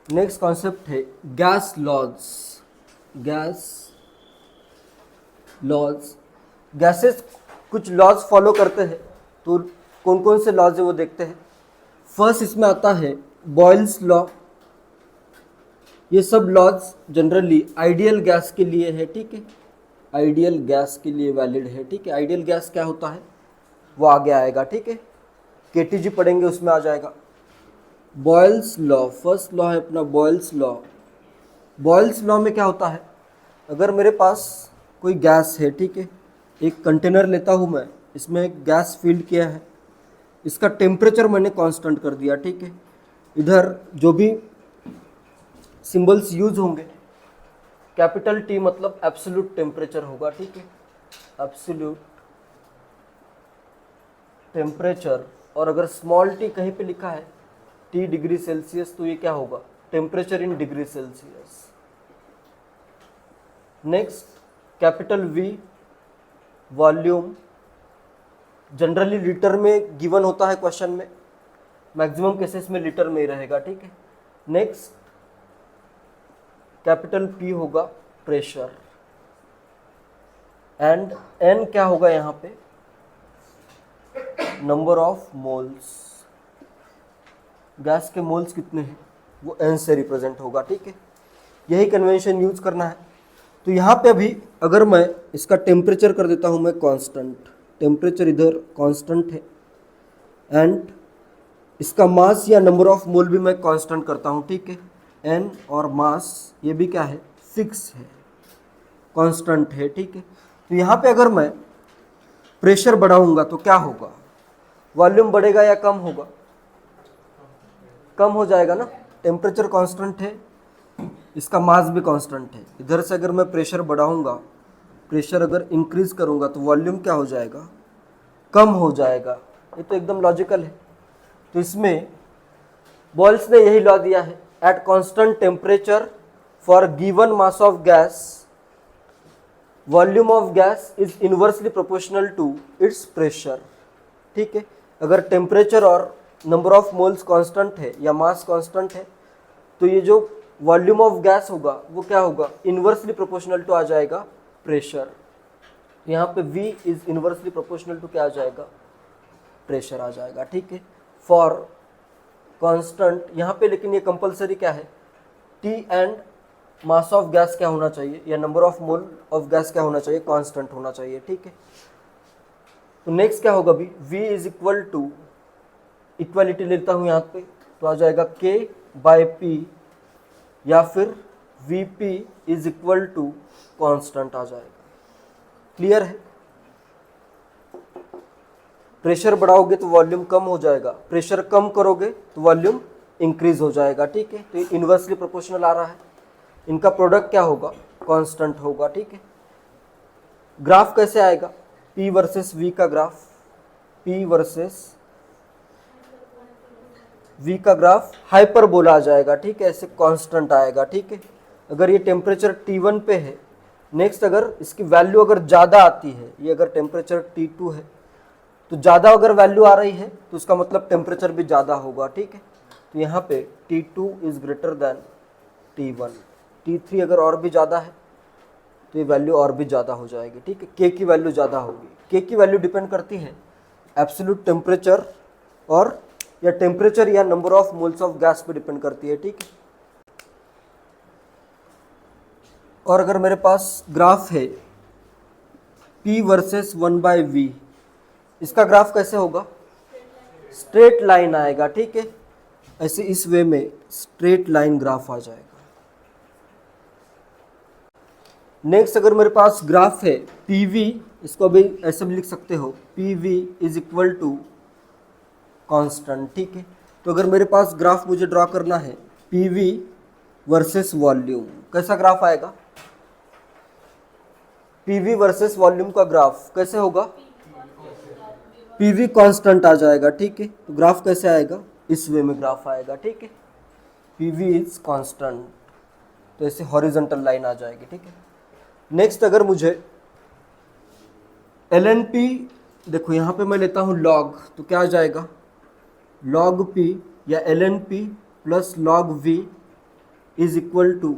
Next concept है gas laws. Gas laws, gases कुछ laws follow करते हैं, तो कौन कौन से लॉज है वो देखते हैं। फर्स्ट इसमें आता है बॉयल्स लॉ। ये सब लॉज जनरली आइडियल गैस के लिए है, ठीक है, आइडियल गैस के लिए वैलिड है, ठीक है। आइडियल गैस क्या होता है वो आगे आएगा, ठीक है, केटीजी पढ़ेंगे उसमें आ जाएगा। बॉयल्स लॉ, फर्स्ट लॉ है अपना बॉयल्स लॉ। बॉयल्स लॉ में क्या होता है, अगर मेरे पास कोई गैस है, ठीक है, एक कंटेनर लेता हूँ मैं, इसमें एक गैस फिल किया है, इसका टेम्परेचर मैंने कांस्टेंट कर दिया, ठीक है। इधर जो भी सिंबल्स यूज होंगे, कैपिटल टी मतलब एब्सोल्यूट टेम्परेचर होगा, ठीक है, एब्सोल्यूट टेम्परेचर। और अगर स्मॉल टी कहीं पे लिखा है टी डिग्री सेल्सियस, तो ये क्या होगा, temperature in degree Celsius. Next capital V, volume, generally litre में गिवन होता है क्वेश्चन में, मैक्सिमम केसेस में लीटर में ही रहेगा, ठीक है। नेक्स्ट कैपिटल पी होगा प्रेशर, एंड एन क्या होगा यहाँ पे, नंबर ऑफ मोल्स, गैस के मोल्स कितने हैं वो एन से रिप्रेजेंट होगा, ठीक है। यही कन्वेंशन यूज करना है। तो यहाँ पे अभी अगर मैं इसका टेम्परेचर कर देता हूँ मैं कांस्टेंट, टेम्परेचर इधर कांस्टेंट है, एंड इसका मास या नंबर ऑफ मोल भी मैं कांस्टेंट करता हूँ, ठीक है। एन और मास ये भी क्या है, फिक्स है, कांस्टेंट है, ठीक है। तो यहाँ पे अगर मैं प्रेशर बढ़ाऊंगा तो क्या होगा, वॉल्यूम बढ़ेगा या कम होगा, कम हो जाएगा ना, टेम्परेचर कांस्टेंट है, इसका मास भी कांस्टेंट है। इधर से अगर मैं प्रेशर बढ़ाऊंगा, प्रेशर अगर इंक्रीज करूंगा तो वॉल्यूम क्या हो जाएगा, कम हो जाएगा। ये तो एकदम लॉजिकल है। तो इसमें बॉयल्स ने यही लॉ दिया है, at constant temperature for given mass of gas volume of gas is inversely proportional to its pressure, ठीक है। अगर टेम्परेचर और नंबर ऑफ मोल्स कांस्टेंट है या मास कांस्टेंट है, तो ये जो वॉल्यूम ऑफ गैस होगा वो क्या होगा, इनवर्सली प्रोपोर्शनल टू आ जाएगा प्रेशर। यहाँ पे V is inversely proportional to क्या आ जाएगा, प्रेशर आ जाएगा, ठीक है। फॉर कांस्टेंट यहाँ पे, लेकिन ये कंपलसरी क्या है, T and mass of gas क्या होना चाहिए या number of mole of gas क्या होना चाहिए, कांस्टेंट होना चाहिए, ठीक है। तो नेक्स्ट क्या होगा भी, V is equal to, equality लेता हूँ यहाँ पे, तो आ जाएगा K बाय P, या फिर Vp is equal to constant आ जाएगा। क्लियर है। प्रेशर बढ़ाओगे तो वॉल्यूम कम हो जाएगा, प्रेशर कम करोगे तो वॉल्यूम इंक्रीज हो जाएगा, ठीक है। तो ये इनवर्सली प्रोपोर्शनल आ रहा है, इनका प्रोडक्ट क्या होगा, कांस्टेंट होगा, ठीक है। ग्राफ कैसे आएगा, P वर्सेस V का ग्राफ, P वर्सेस V का ग्राफ हाइपरबोला आ जाएगा, ठीक है, ऐसे कांस्टेंट आएगा, ठीक है। अगर ये टेम्परेचर T1 पे है, नेक्स्ट अगर इसकी वैल्यू अगर ज़्यादा आती है, ये अगर टेम्परेचर T2 है, तो ज़्यादा अगर वैल्यू आ रही है तो उसका मतलब टेम्परेचर भी ज़्यादा होगा, ठीक है। तो यहाँ पे T2 is greater than T1, T3 अगर और भी ज़्यादा है तो ये वैल्यू और भी ज़्यादा हो जाएगी, ठीक है। K की वैल्यू ज़्यादा होगी, K की वैल्यू डिपेंड करती है एब्सोल्यूट टेम्परेचर और या टेम्परेचर या number of moles of gas पे डिपेंड करती है, ठीक है। और अगर मेरे पास ग्राफ है P वर्सेस 1/V, इसका ग्राफ कैसे होगा, स्ट्रेट लाइन आएगा, ठीक है, ऐसे इस वे में स्ट्रेट लाइन ग्राफ आ जाएगा। नेक्स्ट अगर मेरे पास ग्राफ है PV, इसको भी ऐसे भी लिख सकते हो, PV is equal to constant, ठीक है। तो अगर मेरे पास ग्राफ मुझे ड्रॉ करना है PV वर्सेस वॉल्यूम, कैसा ग्राफ आएगा, PV वर्सेस वॉल्यूम का ग्राफ कैसे होगा, PV कांस्टेंट आ जाएगा, ठीक है। तो ग्राफ कैसे आएगा, इस वे में ग्राफ आएगा, ठीक है, PV इज कांस्टेंट, तो ऐसे हॉरिजॉन्टल लाइन आ जाएगी, ठीक है। नेक्स्ट अगर मुझे LNP, देखो यहाँ पे मैं लेता हूँ लॉग, तो क्या आ जाएगा, log P या LNP plus log V is equal to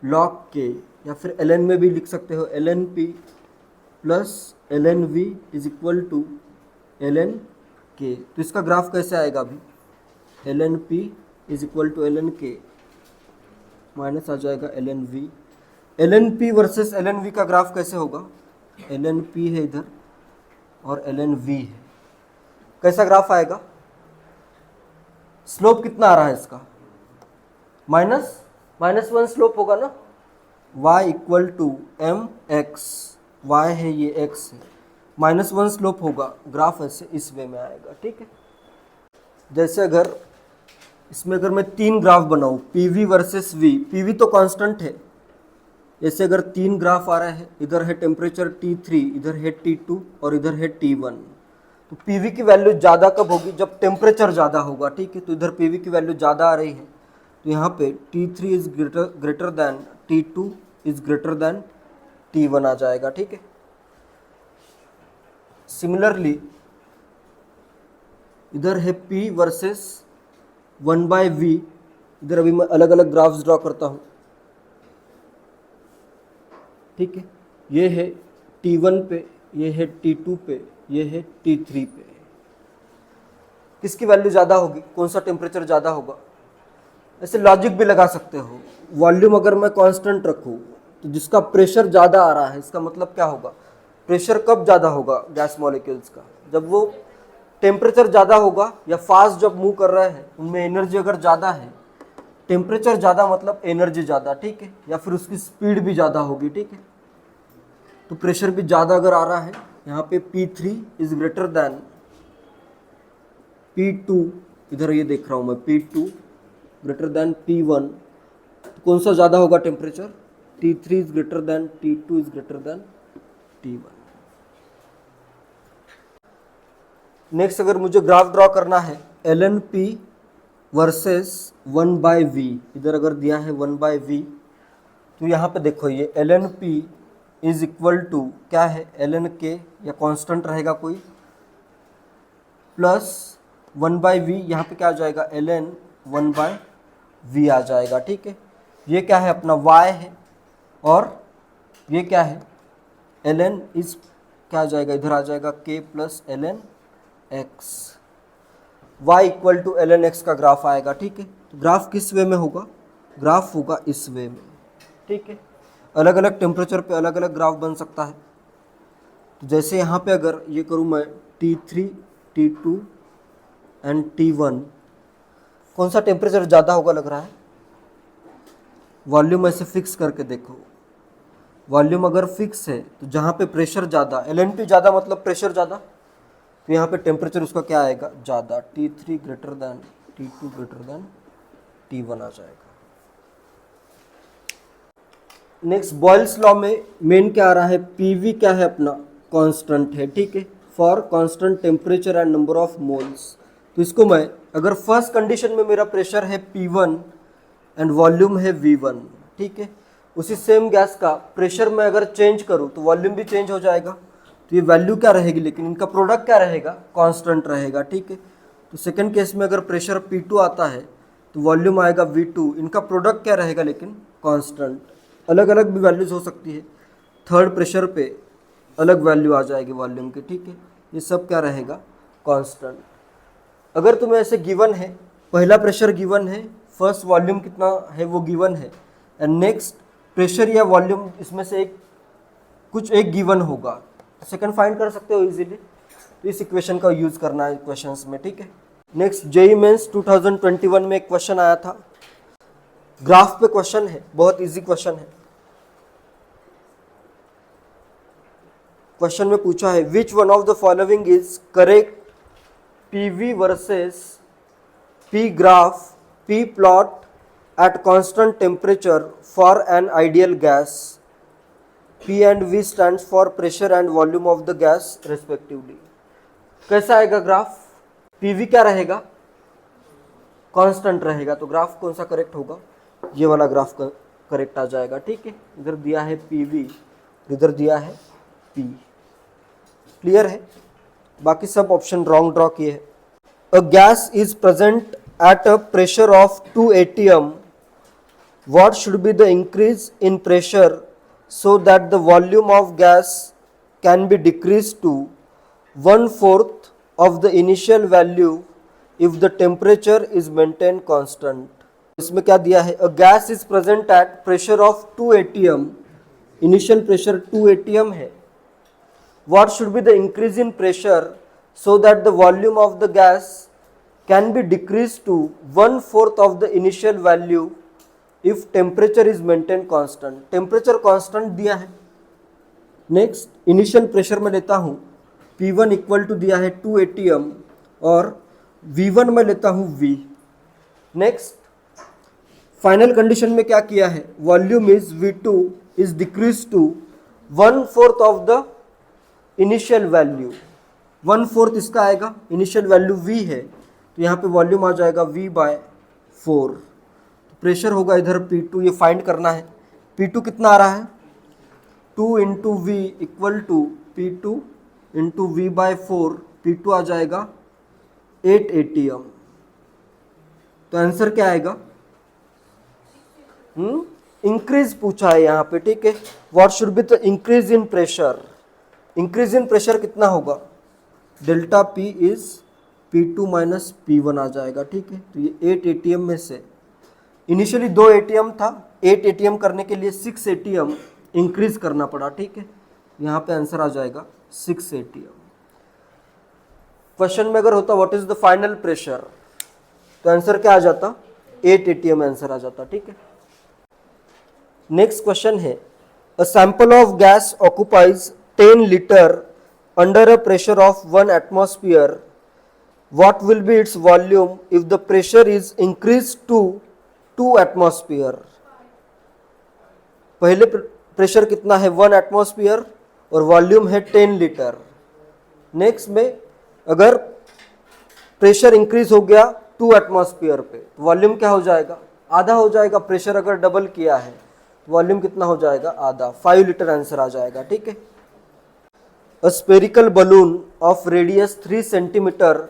log k, या फिर ln में भी लिख सकते हो ln p plus ln v is equal to ln k। तो इसका ग्राफ कैसे आएगा अभी, ln p is equal to ln k minus आ जाएगा ln v। ln p versus ln v का ग्राफ कैसे होगा, ln p है इधर और ln v है, कैसा ग्राफ आएगा, स्लोप कितना आ रहा है इसका, -1 स्लोप होगा ना, y equal to M X, Y है ये x है, -1 स्लोप होगा, ग्राफ ऐसे इस वे में आएगा। ठीक है, जैसे अगर इसमें अगर मैं 3 ग्राफ बनाऊं PV वर्सेस V, PV तो कांस्टेंट है, जैसे अगर 3 ग्राफ आ रहे हैं, इधर है टेम्परेचर T3, इधर है T2 और इधर है T1, तो PV की वैल्यू ज़्यादा कब होगी, जब टेम्परेचर ज़्यादा होगा। ठीक है, तो इधर PV की वैल्यू ज़्यादा आ रही है, तो यहाँ पे T3 is greater than T2 is greater than T1 आ जाएगा। ठीक है, सिमिलरली इधर है P वर्सेस 1/V, इधर अभी मैं अलग अलग ग्राफ्स ड्रॉ करता हूँ। ठीक है, ये है T1 पे, ये है T2 पे, ये है T3 पे, किसकी वैल्यू ज़्यादा होगी, कौन सा टेम्परेचर ज़्यादा होगा, ऐसे लॉजिक भी लगा सकते हो। वॉल्यूम अगर मैं कांस्टेंट रखूँ तो जिसका प्रेशर ज़्यादा आ रहा है, इसका मतलब क्या होगा, प्रेशर कब ज़्यादा होगा गैस मॉलिक्यूल्स का, जब वो टेम्परेचर ज़्यादा होगा या फास्ट जब मूव कर रहे हैं, उनमें एनर्जी अगर ज़्यादा है, टेम्परेचर ज़्यादा मतलब एनर्जी ज़्यादा। ठीक है, या फिर उसकी स्पीड भी ज़्यादा होगी। ठीक है, तो प्रेशर भी ज़्यादा अगर आ रहा है, यहाँ पे P3 is greater than P2, इधर ये देख रहा हूँ मैं P2 ग्रेटर दैन P1, तो कौन सा ज़्यादा होगा temperature, T3 is greater than T2 is greater than T1। Next अगर मुझे ग्राफ ड्रॉ करना है ln P वर्सेस 1/V, इधर अगर दिया है 1/V, तो यहाँ पे देखो ये ln P is equal to क्या है, ln K या कांस्टेंट रहेगा कोई, प्लस 1/V, यहाँ पे क्या आ जाएगा ln 1/V आ जाएगा। ठीक है, ये क्या है अपना y है और ये क्या है ln इज क्या आ जाएगा, इधर आ जाएगा K plus ln x, y equal to ln x का ग्राफ आएगा। ठीक है, तो ग्राफ किस वे में होगा, ग्राफ होगा इस वे में। ठीक है, अलग अलग टेम्परेचर पे अलग अलग ग्राफ बन सकता है। तो जैसे यहाँ पे अगर ये करूँ मैं T3, T2 एंड T1, कौन सा टेम्परेचर ज़्यादा होगा लग रहा है, वॉल्यूम ऐसे फिक्स करके देखो, वॉल्यूम अगर फिक्स है तो जहाँ पे प्रेशर ज़्यादा, ln P ज़्यादा मतलब प्रेशर ज़्यादा, तो यहाँ पे टेम्परेचर उसका क्या आएगा, ज़्यादा, T3 greater than T2 greater than T1 आ जाएगा। नेक्स्ट बॉयल्स लॉ में मेन क्या आ रहा है, PV क्या है अपना कांस्टेंट है। ठीक है, for constant temperature and number of moles, तो इसको मैं अगर फर्स्ट कंडीशन में मेरा प्रेशर है P1 एंड वॉल्यूम है V1, ठीक है, उसी सेम गैस का प्रेशर में अगर चेंज करूँ तो वॉल्यूम भी चेंज हो जाएगा, तो ये वैल्यू क्या रहेगी, लेकिन इनका प्रोडक्ट क्या रहेगा, कांस्टेंट रहेगा। ठीक है, तो सेकंड केस में अगर प्रेशर P2 आता है तो वॉल्यूम आएगा V2, इनका प्रोडक्ट क्या रहेगा लेकिन कांस्टेंट, अलग अलग भी वैल्यूज हो सकती है, थर्ड प्रेशर पे अलग वैल्यू आ जाएगी वॉल्यूम की। ठीक है, ये सब क्या रहेगा, कांस्टेंट। अगर तुम्हें ऐसे गिवन है, पहला प्रेशर गिवन है, फर्स्ट वॉल्यूम कितना है वो गिवन है, एंड नेक्स्ट प्रेशर या वॉल्यूम इसमें से एक गिवन होगा, सेकंड फाइंड कर सकते हो इजीली, तो इस इक्वेशन का यूज करना है क्वेश्चंस में। ठीक है, नेक्स्ट जेईई मेंस 2021 में एक क्वेश्चन आया था, ग्राफ पे क्वेश्चन है, बहुत इजी क्वेश्चन है। क्वेश्चन में पूछा है which one of the following is correct PV versus P graph P plot at constant temperature for an ideal gas, P and V stands for pressure and volume of the gas respectively। कैसा आएगा graph, PV क्या रहेगा, constant रहेगा, तो graph कौन सा correct होगा, ये वाला ग्राफ करेक्ट आ जाएगा। ठीक है, इधर दिया है PV, इधर दिया है P, क्लियर है, बाकी सब ऑप्शन रॉन्ग ड्रॉ किए हैं। A gas is present at a pressure of 2 atm what should be the increase in pressure so that the volume of gas can be decreased to 1/4 of the initial value if the temperature is maintained constant. इसमें क्या दिया है, a gas is present at pressure of 2 atm, initial pressure 2 atm है. What should be the increase in pressure so that the volume of the gas can be decreased to 1/4 of the initial value if temperature is maintained constant. Temperature constant दिया है. Next initial pressure में लेता हूँ P1 equal to दिया है 2 atm और V1 में लेता हूँ V. नेक्स्ट फाइनल कंडीशन में क्या किया है, volume is V2 is decrease to 1/4 of the initial value. 1/4 इसका आएगा, इनिशियल वैल्यू V है तो यहाँ पे वॉल्यूम आ जाएगा V/4. प्रेशर होगा इधर P2, ये फाइंड करना है. P2 कितना आ रहा है, 2 into V equal to P2 into V/4. P2 आ जाएगा 8 atm. तो आंसर क्या आएगा, इंक्रीज पूछा है यहाँ पे, ठीक है. What should be the increase in pressure. Increase in pressure कितना होगा, delta P is P2 minus P1 आ जाएगा, ठीक है. तो ये 8 atm में से इनिशियली 2 atm था, 8 atm करने के लिए 6 atm इंक्रीज करना पड़ा, ठीक है. यहाँ पे आंसर आ जाएगा 6 atm. क्वेश्चन में अगर होता what is the final pressure तो आंसर क्या आ जाता, 8 atm आंसर आ जाता, ठीक है. नेक्स्ट क्वेश्चन है, a sample of gas occupies 10 liter under a pressure of 1 atmosphere. What will be its volume if the pressure is increased to 2 atmosphere. पहले pressure कितना है 1 atmosphere और वॉल्यूम है 10 लीटर. नेक्स्ट में अगर प्रेशर इंक्रीज हो गया 2 एटमॉस्फेयर पे तो वॉल्यूम क्या हो जाएगा, आधा हो जाएगा. प्रेशर अगर डबल किया है तो वॉल्यूम कितना हो जाएगा, आधा. 5 लीटर आंसर आ जाएगा, ठीक है. A spherical balloon of radius 3 centimetre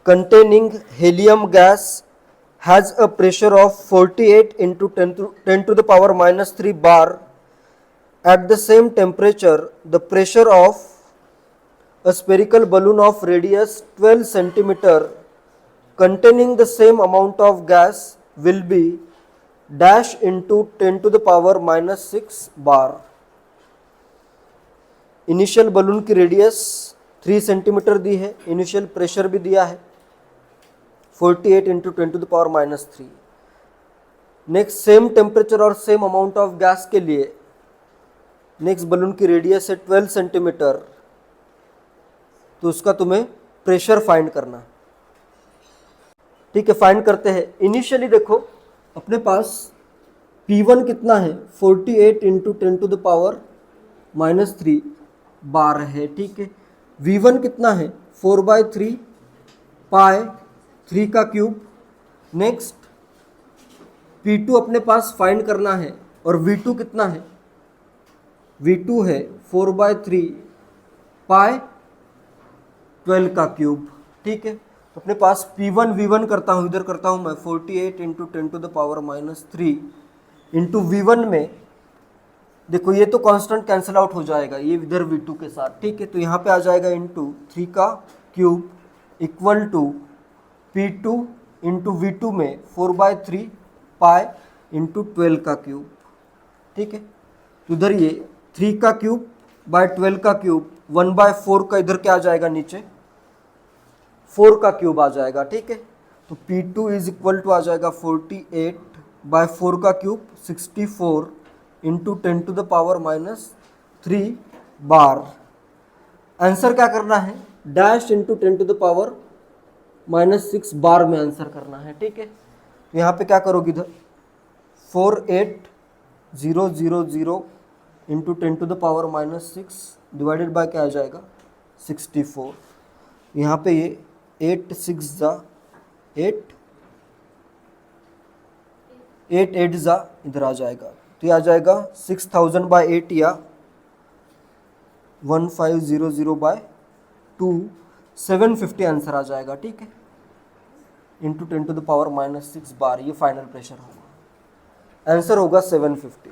containing helium gas has a pressure of 48 into 10 to the power minus 3 bar. At the same temperature, the pressure of a spherical balloon of radius 12 centimeter containing the same amount of gas will be dash into 10 to the power minus 6 bar. Initial balloon की radius 3 centimetre दी है, initial pressure भी दिया है 48 into 10 to the power minus 3. Next same temperature और same amount of gas के लिए next balloon की रेडियस है 12 सेंटीमीटर, तो उसका तुम्हें प्रेशर फाइंड करना है, ठीक है. फाइंड करते हैं. इनिशियली देखो अपने पास P1 कितना है 48 into 10 to the power minus 3 bar है, ठीक है. V1 कितना है 4/3 पाई 3 का क्यूब. नेक्स्ट P2 अपने पास फाइंड करना है और V2 कितना है, V2 है 4/3 पाई 12 का क्यूब, ठीक है. तो अपने पास P1 V1 करता हूँ, इधर करता हूँ मैं 48 into 10 to the power minus 3 into V1 में देखो ये तो कांस्टेंट कैंसिल आउट हो जाएगा ये इधर V2 के साथ, ठीक है. तो यहाँ पे आ जाएगा इंटू 3 का cube equal to P2 into V2 में 4/3 पाई इंटू 12 का क्यूब, ठीक है. तो इधर ये 3 का क्यूब बाय 12 का क्यूब 1/4 का इधर क्या आ जाएगा नीचे 4 का क्यूब आ जाएगा, ठीक है. तो P2 इज इक्वल टू आ जाएगा 48/4 का cube 64 into 10 to the power minus 3 bar. Answer क्या करना है, dash into 10 to the power minus 6 bar में आंसर करना है, ठीक है. तो यहाँ पे क्या करोगे इधर 48000 into 10 to the power minus 6 divided by क्या आ जाएगा 64. यहाँ पे ये 8 6 जा 8 जा इधर आ जाएगा. तो ये आ जाएगा 6000/8 या 1500/2 750 आंसर आ जाएगा, ठीक है. Into 10 to the power minus 6 bar ये फाइनल प्रेशर होगा. आंसर होगा 750।